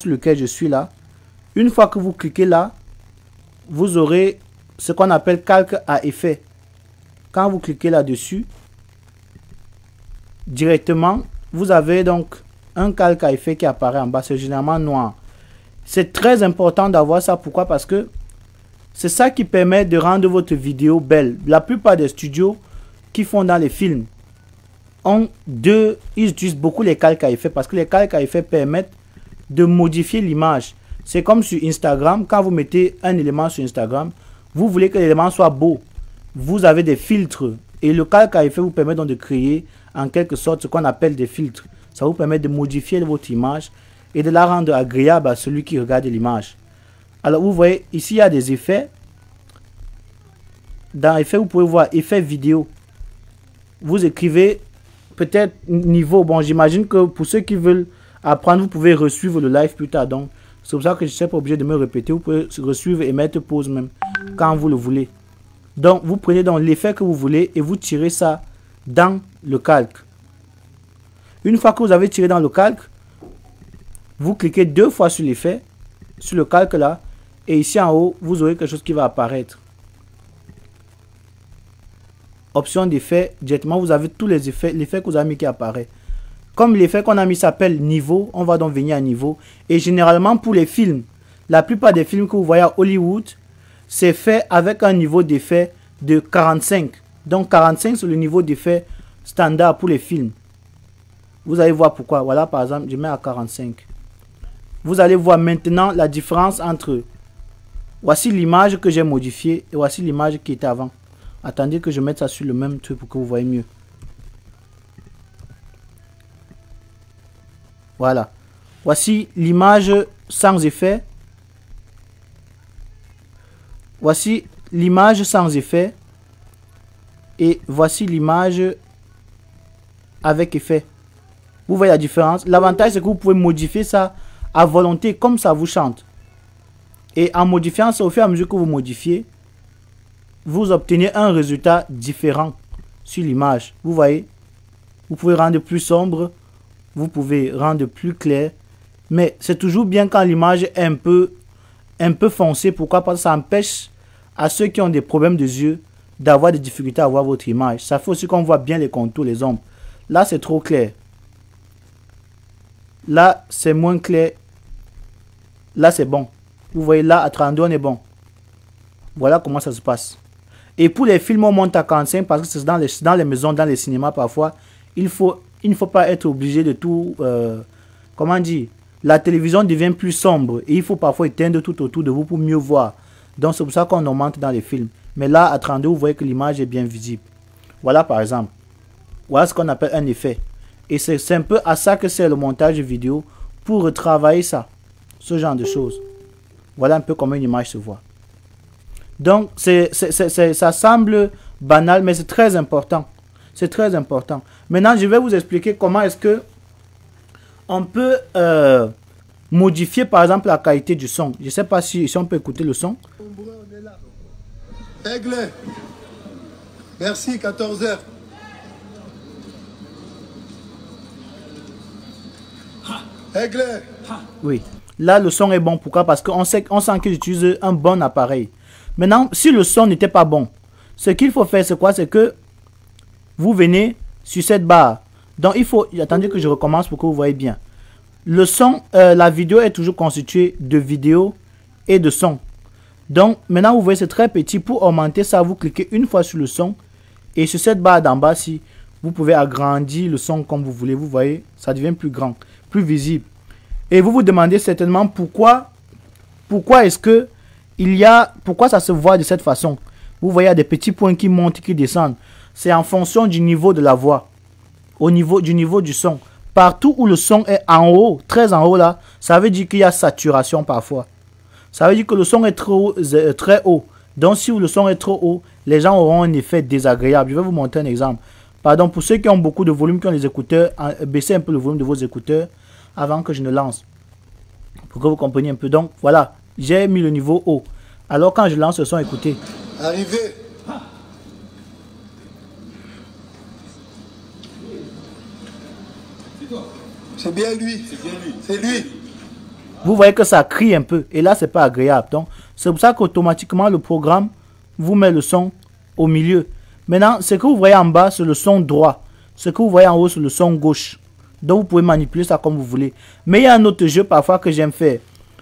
sur lequel je suis là. Une fois que vous cliquez là, vous aurez ce qu'on appelle calque à effet. Quand vous cliquez là-dessus, directement, vous avez donc un calque à effet qui apparaît en bas. C'est généralement noir. C'est très important d'avoir ça. Pourquoi? Parce que c'est ça qui permet de rendre votre vidéo belle. La plupart des studios qui font dans les films ils utilisent beaucoup les calques à effet parce que les calques à effet permettent de modifier l'image. C'est comme sur Instagram. Quand vous mettez un élément sur Instagram, vous voulez que l'élément soit beau. Vous avez des filtres et le calque à effet vous permet donc de créer en quelque sorte ce qu'on appelle des filtres. Ça vous permet de modifier votre image et de la rendre agréable à celui qui regarde l'image. Alors vous voyez ici il y a des effets. Dans effet vous pouvez voir effet vidéo. Vous écrivez peut-être niveau. Bon, j'imagine que pour ceux qui veulent apprendre, vous pouvez resuivre le live plus tard. Donc c'est pour ça que je ne suis pas obligé de me répéter. Vous pouvez resuivre et mettre pause même quand vous le voulez. Donc vous prenez donc l'effet que vous voulez et vous tirez ça dans le calque. Une fois que vous avez tiré dans le calque, vous cliquez deux fois sur l'effet, sur le calque là, et ici en haut, vous aurez quelque chose qui va apparaître. Option d'effet, directement vous avez tous les effets, l'effet que vous avez mis qui apparaît. Comme l'effet qu'on a mis s'appelle niveau, on va donc venir à niveau. Et généralement pour les films, la plupart des films que vous voyez à Hollywood, c'est fait avec un niveau d'effet de 45. Donc 45 c'est le niveau d'effet standard pour les films. Vous allez voir pourquoi. Voilà par exemple, je mets à 45. Vous allez voir maintenant la différence entre voici l'image que j'ai modifiée et voici l'image qui était avant. Attendez que je mette ça sur le même truc pour que vous voyez mieux. Voilà. Voici l'image sans effet. Voici l'image sans effet. Et voici l'image avec effet. Vous voyez la différence? L'avantage, c'est que vous pouvez modifier ça à volonté, comme ça vous chante. Et en modifiant ça, au fur et à mesure que vous modifiez, vous obtenez un résultat différent sur l'image. Vous voyez? Vous pouvez rendre plus sombre. Vous pouvez rendre plus clair. Mais c'est toujours bien quand l'image est un peu foncée. Pourquoi? Parce que ça empêche à ceux qui ont des problèmes de yeux d'avoir des difficultés à voir votre image. Ça fait aussi qu'on voit bien les contours, les ombres. Là, c'est trop clair. Là, c'est moins clair. Là, c'est bon. Vous voyez, là, à 32, on est bon. Voilà comment ça se passe. Et pour les films, on monte à 45 parce que c'est dans les maisons, dans les cinémas, parfois, il ne faut pas être obligé de tout... comment dire? La télévision devient plus sombre et il faut parfois éteindre tout autour de vous pour mieux voir. Donc, c'est pour ça qu'on augmente dans les films. Mais là, à 32, vous voyez que l'image est bien visible. Voilà, par exemple. Voilà ce qu'on appelle un effet. Et c'est un peu à ça que c'est le montage vidéo pour retravailler ça. Ce genre de choses. Voilà un peu comment une image se voit. Donc, ça semble banal, mais c'est très important. C'est très important. Maintenant, je vais vous expliquer comment est-ce que on peut modifier, par exemple, la qualité du son. Je ne sais pas si on peut écouter le son. Aigle. Merci, 14h. Aigle. Oui. Là, le son est bon. Pourquoi? Parce qu'on sent que j'utilise un bon appareil. Maintenant, si le son n'était pas bon, ce qu'il faut faire, c'est quoi? C'est que vous venez sur cette barre. Donc, il faut... Attendez que je recommence pour que vous voyez bien. Le son, la vidéo est toujours constituée de vidéo et de son. Donc, maintenant, vous voyez, c'est très petit. Pour augmenter ça, vous cliquez une fois sur le son. Et sur cette barre d'en bas, si vous pouvez agrandir le son comme vous voulez. Vous voyez, ça devient plus grand, plus visible. Et vous vous demandez certainement pourquoi est-ce que pourquoi ça se voit de cette façon. Vous voyez, il y a des petits points qui montent, qui descendent. C'est en fonction du niveau de la voix, du niveau du son. Partout où le son est en haut, très en haut là, ça veut dire qu'il y a saturation parfois. Ça veut dire que le son est très haut. Donc si le son est trop haut, les gens auront un effet désagréable. Je vais vous montrer un exemple. Pardon, pour ceux qui ont beaucoup de volume, qui ont les écouteurs, baissez un peu le volume de vos écouteurs avant que je ne lance. Pour que vous compreniez un peu. Donc voilà, j'ai mis le niveau haut. Alors quand je lance le son, écoutez. Arrivé. C'est bien lui. C'est lui. vous voyez que ça crie un peu. Et là, c'est pas agréable. Donc, c'est pour ça qu'automatiquement, le programme vous met le son au milieu. Maintenant, ce que vous voyez en bas, c'est le son droit. Ce que vous voyez en haut, c'est le son gauche. Donc, vous pouvez manipuler ça comme vous voulez. Mais il y a un autre jeu parfois que j'aime faire.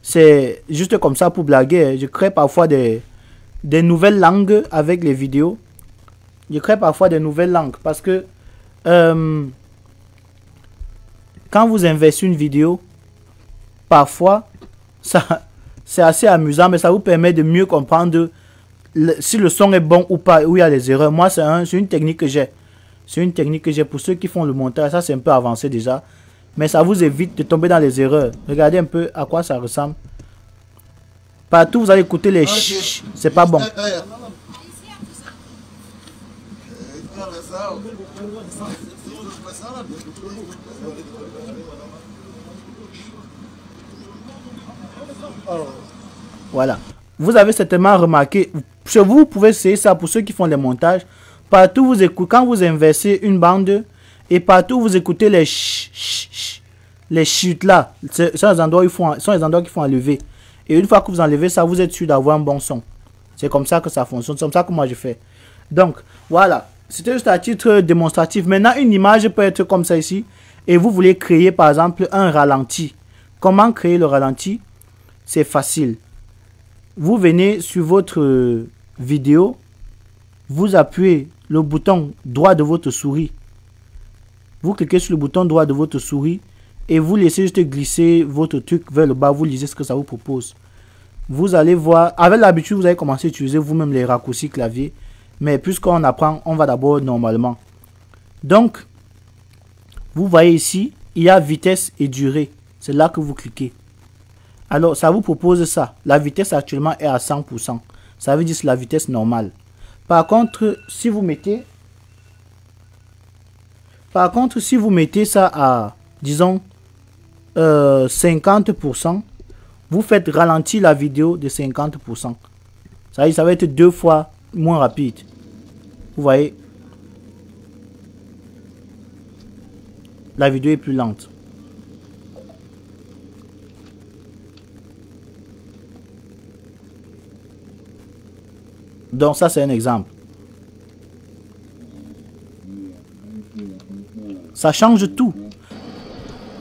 C'est juste comme ça pour blaguer. Je crée parfois des nouvelles langues avec les vidéos. Je crée parfois des nouvelles langues parce que quand vous investissez une vidéo, parfois, c'est assez amusant, mais ça vous permet de mieux comprendre si le son est bon ou pas, où il y a des erreurs. Moi, c'est une technique que j'ai. C'est une technique que j'ai pour ceux qui font le montage. Ça, c'est un peu avancé déjà. Mais ça vous évite de tomber dans les erreurs. Regardez un peu à quoi ça ressemble. Partout, vous allez écouter les chut. C'est pas bon. Voilà. Vous avez certainement remarqué, chez vous, vous pouvez essayer ça pour ceux qui font les montages. Partout, vous écoutez, quand vous inversez une bande, et partout, vous écoutez les les chutes là. Ce sont les endroits qui font enlever. Et une fois que vous enlevez ça, vous êtes sûr d'avoir un bon son. C'est comme ça que ça fonctionne. C'est comme ça que moi je fais. Donc, voilà. C'était juste à titre démonstratif. Maintenant, une image peut être comme ça ici. Et vous voulez créer, par exemple, un ralenti. Comment créer le ralenti? C'est facile. Vous venez sur votre vidéo. Vous appuyez le bouton droit de votre souris. Vous cliquez sur le bouton droit de votre souris. Et vous laissez juste glisser votre truc vers le bas. Vous lisez ce que ça vous propose. Vous allez voir. Avec l'habitude, vous allez commencer à utiliser vous-même les raccourcis clavier. Mais puisqu'on apprend, on va d'abord normalement. Donc, vous voyez ici, il y a vitesse et durée. C'est là que vous cliquez. Alors, ça vous propose ça. La vitesse actuellement est à 100%. Ça veut dire que c'est la vitesse normale. Par contre, si vous mettez ça à, disons, 50%, vous faites ralentir la vidéo de 50%. Ça veut dire, ça va être 2 fois moins rapide. Vous voyez, la vidéo est plus lente. Donc ça, c'est un exemple. Ça change tout.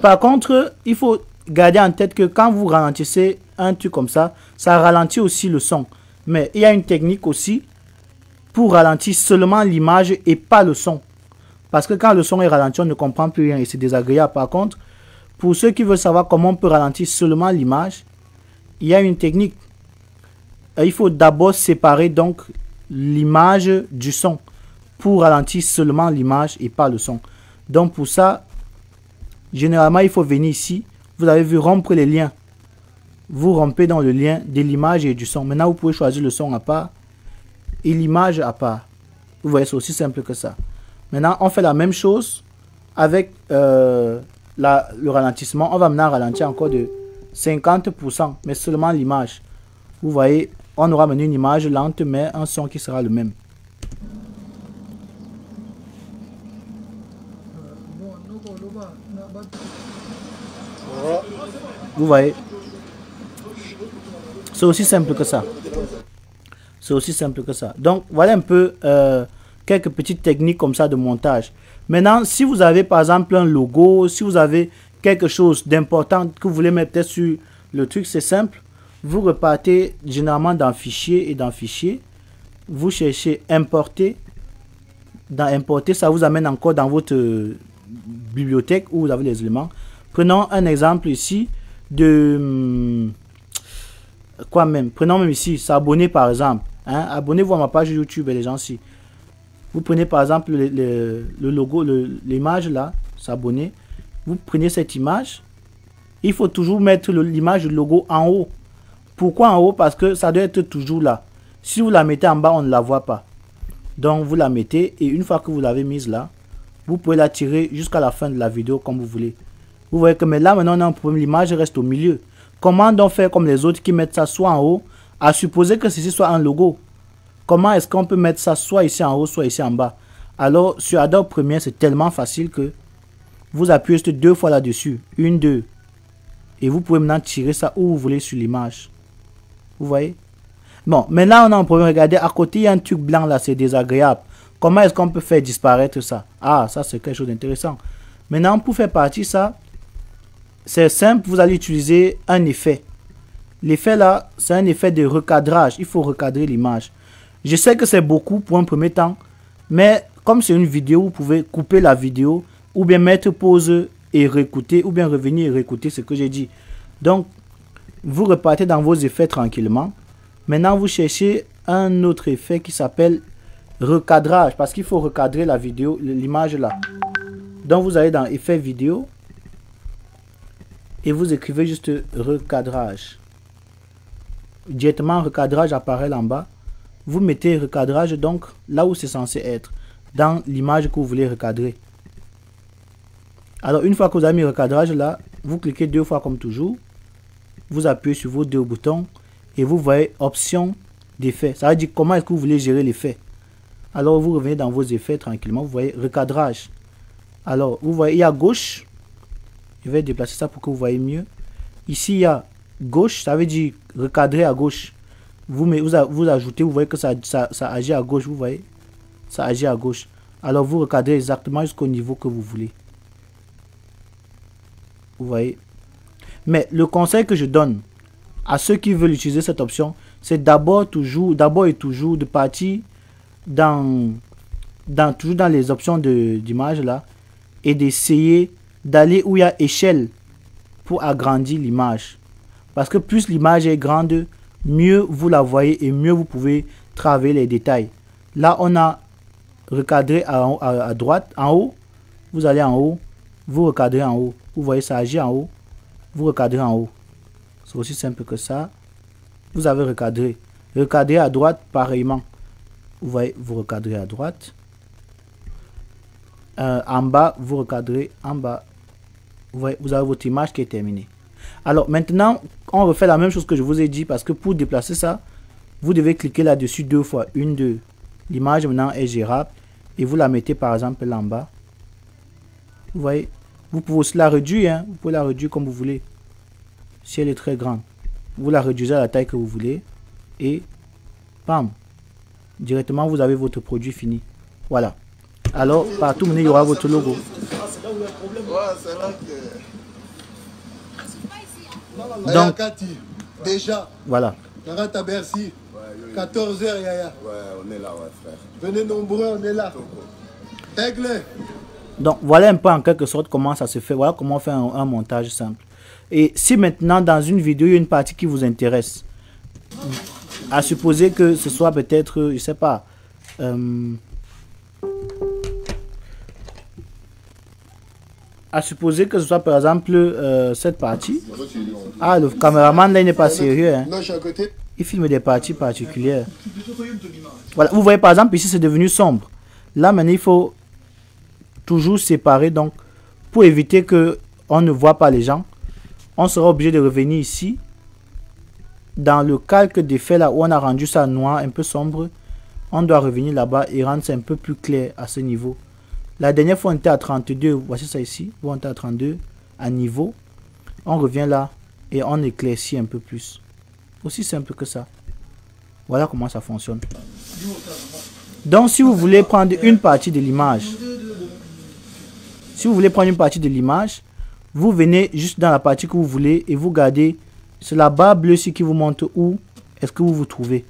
Par contre, il faut garder en tête que quand vous ralentissez un truc comme ça, ça ralentit aussi le son. Mais il y a une technique aussi pour ralentir seulement l'image et pas le son. Parce que quand le son est ralenti, on ne comprend plus rien et c'est désagréable. Par contre, pour ceux qui veulent savoir comment on peut ralentir seulement l'image, il y a une technique. Il faut d'abord séparer donc l'image du son pour ralentir seulement l'image et pas le son. Donc pour ça, généralement, il faut venir ici. Vous avez vu rompre les liens. Vous rompez dans le lien de l'image et du son. Maintenant, vous pouvez choisir le son à part et l'image à part. Vous voyez, c'est aussi simple que ça. Maintenant, on fait la même chose avec le ralentissement. On va maintenant ralentir encore de 50%, mais seulement l'image. Vous voyez, on aura maintenant une image lente, mais un son qui sera le même. Vous voyez, c'est aussi simple que ça. C'est aussi simple que ça. Donc, voilà un peu quelques petites techniques comme ça de montage. Maintenant, si vous avez par exemple un logo, si vous avez quelque chose d'important que vous voulez mettre sur le truc, c'est simple. Vous repartez généralement dans Fichier et dans Fichier. Vous cherchez Importer. Dans Importer, ça vous amène encore dans votre bibliothèque où vous avez les éléments. Prenons un exemple ici de... quoi même? Prenons même ici, s'abonner par exemple. Hein? Abonnez-vous à ma page YouTube et les gens ici. Vous prenez par exemple le logo, l'image là, s'abonner. Vous prenez cette image. Il faut toujours mettre l'image du logo en haut. Pourquoi en haut? Parce que ça doit être toujours là. Si vous la mettez en bas, on ne la voit pas. Donc vous la mettez et une fois que vous l'avez mise là, vous pouvez la tirer jusqu'à la fin de la vidéo comme vous voulez. Vous voyez que mais là maintenant on a un problème, l'image reste au milieu. Comment donc faire comme les autres qui mettent ça soit en haut, à supposer que ceci soit un logo? Comment est-ce qu'on peut mettre ça soit ici en haut, soit ici en bas? Alors sur Adobe Premiere, c'est tellement facile que vous appuyez juste 2 fois là-dessus. 1, 2. Et vous pouvez maintenant tirer ça où vous voulez sur l'image. Vous voyez? Bon, maintenant on a un problème. Regardez, à côté, il y a un truc blanc là, c'est désagréable. Comment est-ce qu'on peut faire disparaître ça? Ah, ça c'est quelque chose d'intéressant. Maintenant, pour faire partie ça, c'est simple, vous allez utiliser un effet. L'effet là, c'est un effet de recadrage. Il faut recadrer l'image. Je sais que c'est beaucoup pour un premier temps, mais comme c'est une vidéo, vous pouvez couper la vidéo ou bien mettre pause et réécouter, ou bien revenir et réécouter ce que j'ai dit. Donc, vous repartez dans vos effets tranquillement. Maintenant, vous cherchez un autre effet qui s'appelle recadrage, parce qu'il faut recadrer la vidéo, l'image là. Donc, vous allez dans effet vidéo et vous écrivez juste recadrage. Directement, recadrage apparaît là en bas. Vous mettez recadrage donc là où c'est censé être, dans l'image que vous voulez recadrer. Alors, une fois que vous avez mis recadrage là, vous cliquez 2 fois comme toujours. Vous appuyez sur vos 2 boutons et vous voyez option d'effet. Ça veut dire comment est-ce que vous voulez gérer l'effet. Alors, vous revenez dans vos effets tranquillement. Vous voyez recadrage. Alors, vous voyez, il y a gauche. Je vais déplacer ça pour que vous voyez mieux. Ici, il y a gauche. Ça veut dire recadrer à gauche. Vous ajoutez, vous voyez que ça agit à gauche. Vous voyez, ça agit à gauche. Alors, vous recadrez exactement jusqu'au niveau que vous voulez. Vous voyez. Mais le conseil que je donne à ceux qui veulent utiliser cette option, c'est d'abord et toujours de partir toujours dans les options d'image là et d'essayer d'aller où il y a échelle pour agrandir l'image. Parce que plus l'image est grande, mieux vous la voyez et mieux vous pouvez travailler les détails. Là, on a recadré à droite, en haut. Vous allez en haut, vous recadrez en haut. Vous voyez, ça agit en haut. Vous recadrez en haut. C'est aussi simple que ça. Vous avez recadré. Recadrez à droite, pareillement. Vous voyez, vous recadrez à droite. En bas, vous recadrez en bas. Vous voyez, vous avez votre image qui est terminée. Alors maintenant, on refait la même chose que je vous ai dit, parce que pour déplacer ça, vous devez cliquer là-dessus 2 fois. L'image maintenant est gérable. Et vous la mettez par exemple là en bas. Vous voyez. Vous pouvez aussi la réduire, hein. Vous pouvez la réduire comme vous voulez. Si elle est très grande, vous la réduisez à la taille que vous voulez. Et, bam, directement vous avez votre produit fini. Voilà. Alors, partout où il y aura votre logo. Donc, déjà, voilà. à Bercy, 14h, Yaya. Ouais, on est là, ouais, frère. Venez nombreux, on est là. Aigle. Donc, voilà un peu en quelque sorte comment ça se fait. Voilà comment on fait un montage simple. Et si maintenant, dans une vidéo, il y a une partie qui vous intéresse, à supposer que ce soit peut-être, je sais pas, à supposer que ce soit par exemple cette partie. Ah, le caméraman là, il n'est pas sérieux. Hein. Il filme des parties particulières. Voilà, vous voyez par exemple ici, c'est devenu sombre. Là, maintenant, il faut toujours séparer, donc pour éviter que on ne voit pas les gens, on sera obligé de revenir ici dans le calque d'effet là où on a rendu ça noir un peu sombre. On doit revenir là-bas et rendre ça un peu plus clair à ce niveau. La dernière fois on était à 32, voici ça ici, on était à 32 à niveau. On revient là et on éclaircit un peu plus. Aussi simple que ça. Voilà comment ça fonctionne. Donc si vous voulez prendre une partie de l'image, vous venez juste dans la partie que vous voulez et vous gardez. C'est la barre bleue ici qui vous montre où est-ce que vous vous trouvez.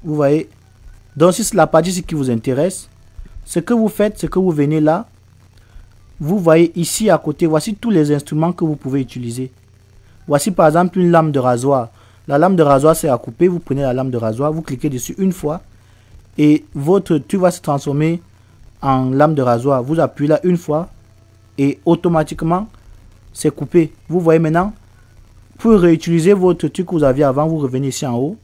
Vous voyez. Donc si c'est la partie ici qui vous intéresse, ce que vous faites, c'est que vous venez là. Vous voyez ici à côté, voici tous les instruments que vous pouvez utiliser. Voici par exemple une lame de rasoir. La lame de rasoir c'est à couper. Vous prenez la lame de rasoir, vous cliquez dessus une fois et votre truc va se transformer en lame de rasoir. Vous appuyez là une fois et automatiquement c'est coupé. Vous voyez maintenant, pour réutiliser votre truc que vous aviez avant, vous revenez ici en haut.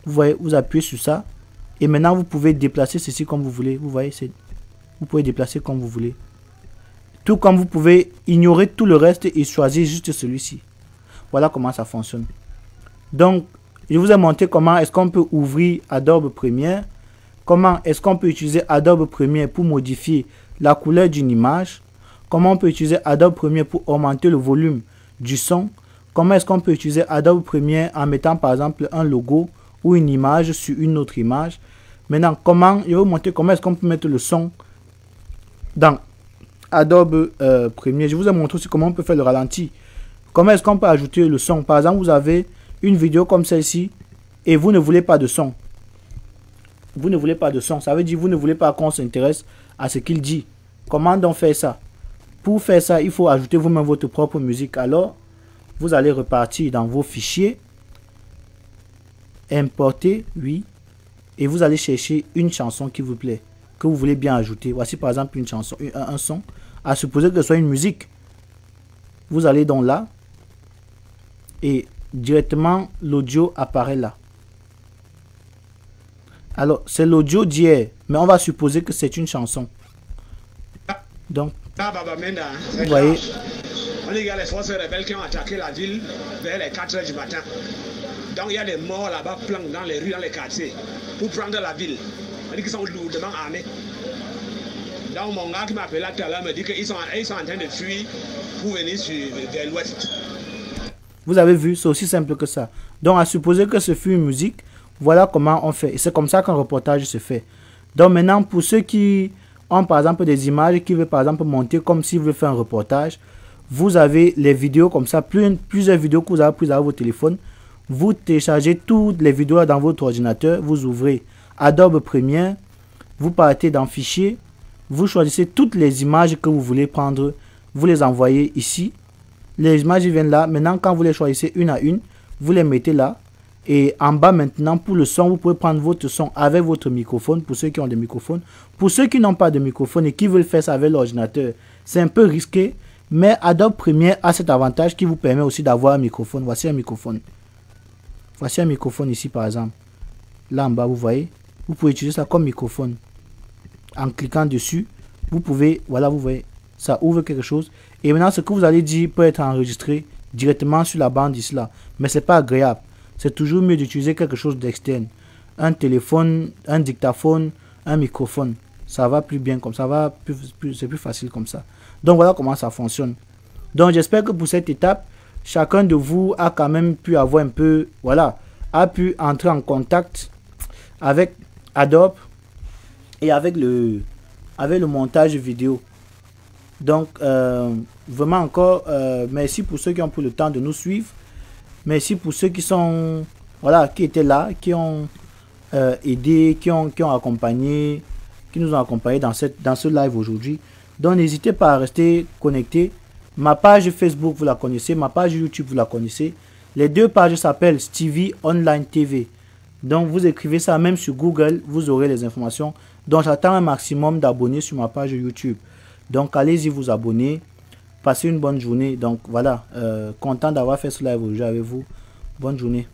Vous voyez, vous appuyez sur ça et maintenant vous pouvez déplacer ceci comme vous voulez. Vous voyez, vous pouvez déplacer comme vous voulez. Tout comme vous pouvez ignorer tout le reste et choisir juste celui-ci. Voilà comment ça fonctionne. Donc, je vous ai montré comment est-ce qu'on peut ouvrir Adobe Premiere. Comment est-ce qu'on peut utiliser Adobe Premiere pour modifier la couleur d'une image. comment on peut utiliser Adobe Premiere pour augmenter le volume du son, comment est-ce qu'on peut utiliser Adobe Premiere en mettant par exemple un logo ou une image sur une autre image. Maintenant, je vais vous montrer comment est-ce qu'on peut mettre le son dans Adobe Premiere. Je vous ai montré aussi comment on peut faire le ralenti. Comment est-ce qu'on peut ajouter le son. Par exemple, vous avez une vidéo comme celle-ci et vous ne voulez pas de son. Vous ne voulez pas de son. Ça veut dire vous ne voulez pas qu'on s'intéresse à ce qu'il dit. Comment donc faire ça? Pour faire ça, il faut ajouter vous-même votre propre musique. Alors, vous allez repartir dans vos fichiers. Importer, oui. Et vous allez chercher une chanson qui vous plaît, que vous voulez bien ajouter. Voici par exemple une chanson, un son. À supposer que ce soit une musique. Vous allez donc là. Et directement, l'audio apparaît là. Alors, c'est l'audio d'hier. Mais on va supposer que c'est une chanson. Donc, vous voyez. On dit qu'il y a les forces rebelles qui ont attaqué la ville vers les 4 h du matin. Donc il y a des morts là-bas, plein dans les rues, dans les quartiers, pour prendre la ville. On dit qu'ils sont lourdement armés. Donc mon gars qui m'a appelé là tout à l'heure me dit qu'ils sont en train de fuir pour venir vers l'ouest. Vous avez vu, c'est aussi simple que ça. Donc à supposer que ce fut une musique, voilà comment on fait. Et c'est comme ça qu'un reportage se fait. Donc maintenant, pour ceux qui ont par exemple des images, qui veulent par exemple monter comme s'ils veulent faire un reportage, vous avez les vidéos comme ça, plusieurs vidéos que vous avez prises à votre téléphone. Vous téléchargez toutes les vidéos dans votre ordinateur, vous ouvrez Adobe Premiere, vous partez dans Fichier, vous choisissez toutes les images que vous voulez prendre, vous les envoyez ici. Les images viennent là. Maintenant, quand vous les choisissez une à une, vous les mettez là. Et en bas maintenant, pour le son, vous pouvez prendre votre son avec votre microphone, pour ceux qui ont des microphones. Pour ceux qui n'ont pas de microphone et qui veulent faire ça avec l'ordinateur, c'est un peu risqué. Mais Adobe Premiere a cet avantage qui vous permet aussi d'avoir un microphone. Voici un microphone. Voici un microphone ici par exemple. Là en bas, vous voyez. Vous pouvez utiliser ça comme microphone. En cliquant dessus, vous pouvez, voilà, vous voyez, ça ouvre quelque chose. Et maintenant, ce que vous allez dire peut être enregistré directement sur la bande ici là. Mais c'est pas agréable. C'est toujours mieux d'utiliser quelque chose d'externe. Un téléphone, un dictaphone, un microphone. Ça va plus bien comme ça. C'est plus facile comme ça. Donc voilà comment ça fonctionne. Donc j'espère que pour cette étape, chacun de vous a quand même pu avoir un peu, voilà, a pu entrer en contact avec Adobe et avec le montage vidéo. Donc vraiment encore merci pour ceux qui ont pris le temps de nous suivre. Merci pour ceux qui sont, voilà, qui étaient là, qui ont aidé, qui ont accompagné, qui nous ont accompagnés dans ce live aujourd'hui. Donc n'hésitez pas à rester connecté. Ma page Facebook, vous la connaissez. Ma page YouTube, vous la connaissez. Les deux pages s'appellent Stevie Online TV. Donc vous écrivez ça même sur Google, vous aurez les informations. Donc j'attends un maximum d'abonnés sur ma page YouTube. Donc allez-y vous abonner. Passez une bonne journée. Donc voilà, content d'avoir fait ce live aujourd'hui avec vous. Bonne journée.